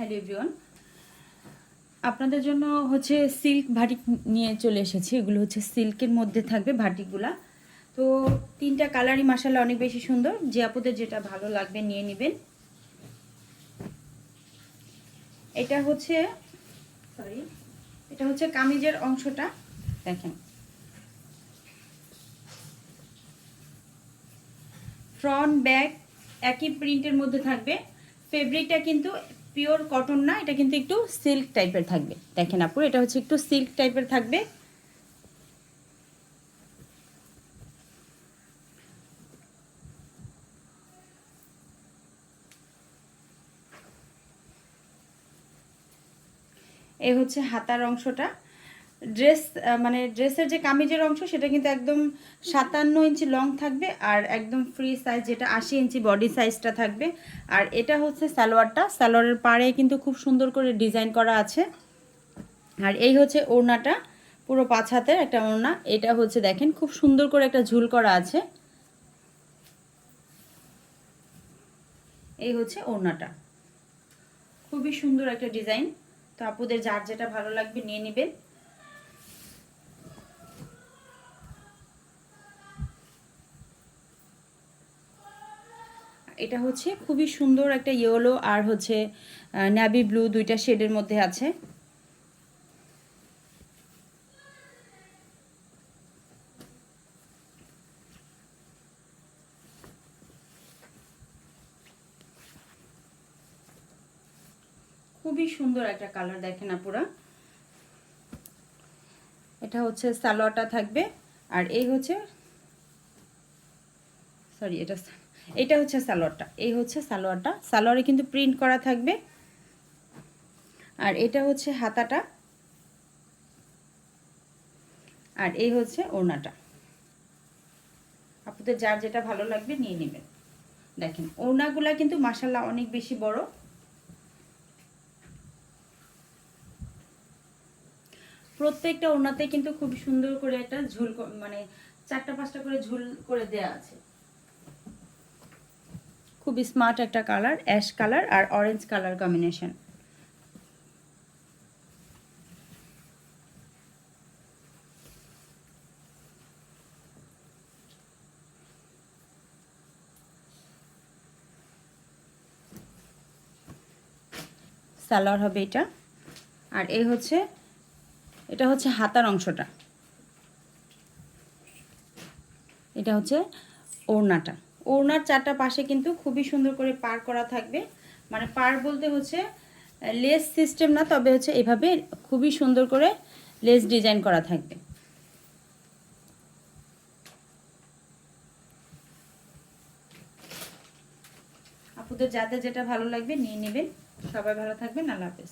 Hello everyone, আপনাদের জন্য হচ্ছে সিল্ক বাটিক নিয়ে চলে এসেছি। এগুলো হচ্ছে সিল্কের মধ্যে থাকবে বাটিকগুলা। তো তিনটা কালারই মাশাআল্লাহ অনেক বেশি সুন্দর। যে আপুদের যেটা ভালো লাগবে নিয়ে নেবেন। এটা হচ্ছে কামিজের অংশটা দেখেন, ফ্রন্ট ব্যাক একই প্রিন্টের মধ্যে থাকবে। ফেব্রিকটা কিন্তু পিওর কটন না, এটা কিন্তু একটু সিল্ক টাইপের থাকবে। দেখেন আপু, এটা হচ্ছে একটু সিল্ক টাইপের থাকবে। এই হচ্ছে হাতার অংশটা। মানে ড্রেসের যে কামিজের অংশ সেটা কিন্তু একদম 57 ইঞ্চি লং থাকবে, আর একদম ফ্রি সাইজ যেটা 80 ইঞ্চি বডি সাইজটা থাকবে। আর এটা হচ্ছে সালোয়ারটা। সালোয়ারের পাড়ে কিন্তু খুব সুন্দর করে ডিজাইন করা আছে। আর এই হচ্ছে ওড়নাটা, পুরো 5 হাতের একটা ওড়না। এটা হচ্ছে দেখেন খুব সুন্দর করে একটা ঝুল করা আছে। এই হচ্ছে ওড়নাটা, খুবই সুন্দর একটা ডিজাইন। তো আপুদের যার যেটা ভালো লাগবে নিয়ে নেবেন। এটা হচ্ছে খুবই সুন্দর একটা ইয়েলো আর হচ্ছে নেভি ব্লু, দুইটা শেডের মধ্যে আছে। খুবই সুন্দর একটা কালার দেখেন আপুরা। এটা হচ্ছে সালোয়ারটা থাকবে। আর এই হচ্ছে এটা হচ্ছে সালোয়ারটা। এই হচ্ছে সালোয়ারটা, সালোয়ারে কিন্তু প্রিন্ট করা থাকবে। আর এটা হচ্ছে হাতাটা, আর এই হচ্ছে ওড়নাটা। আপনাদের যার যেটা ভালো লাগবে নিয়ে নেবেন। দেখেন ওড়নাগুলা কিন্তু মাশাআল্লাহ অনেক বেশি বড়। প্রত্যেকটা ওড়নাতে কিন্তু খুব সুন্দর করে একটা ঝুল, মানে 4টা 5টা করে ঝুল করে দেয়া আছে। খুব স্মার্ট একটা কালার, অ্যাশ কালার আর অরেঞ্জ কালার কম্বিনেশন। সালোয়ার হবে এটা। আর এটা হচ্ছে হাতার অংশটা। এটা হচ্ছে ওড়নাটা। ওড়নার 4টা পাশে কিন্তু খুবই সুন্দর করে পার করা থাকবে। মানে পার বলতে হচ্ছে লেস সিস্টেম না, তবে হচ্ছে এভাবে খুবই সুন্দর করে লেস ডিজাইন করা থাকবে। আপনাদের যাদের যেটা ভালো লাগবে নিয়ে নেবেন। সবাই ভালো থাকবেন। আল্লাহ হাফেজ।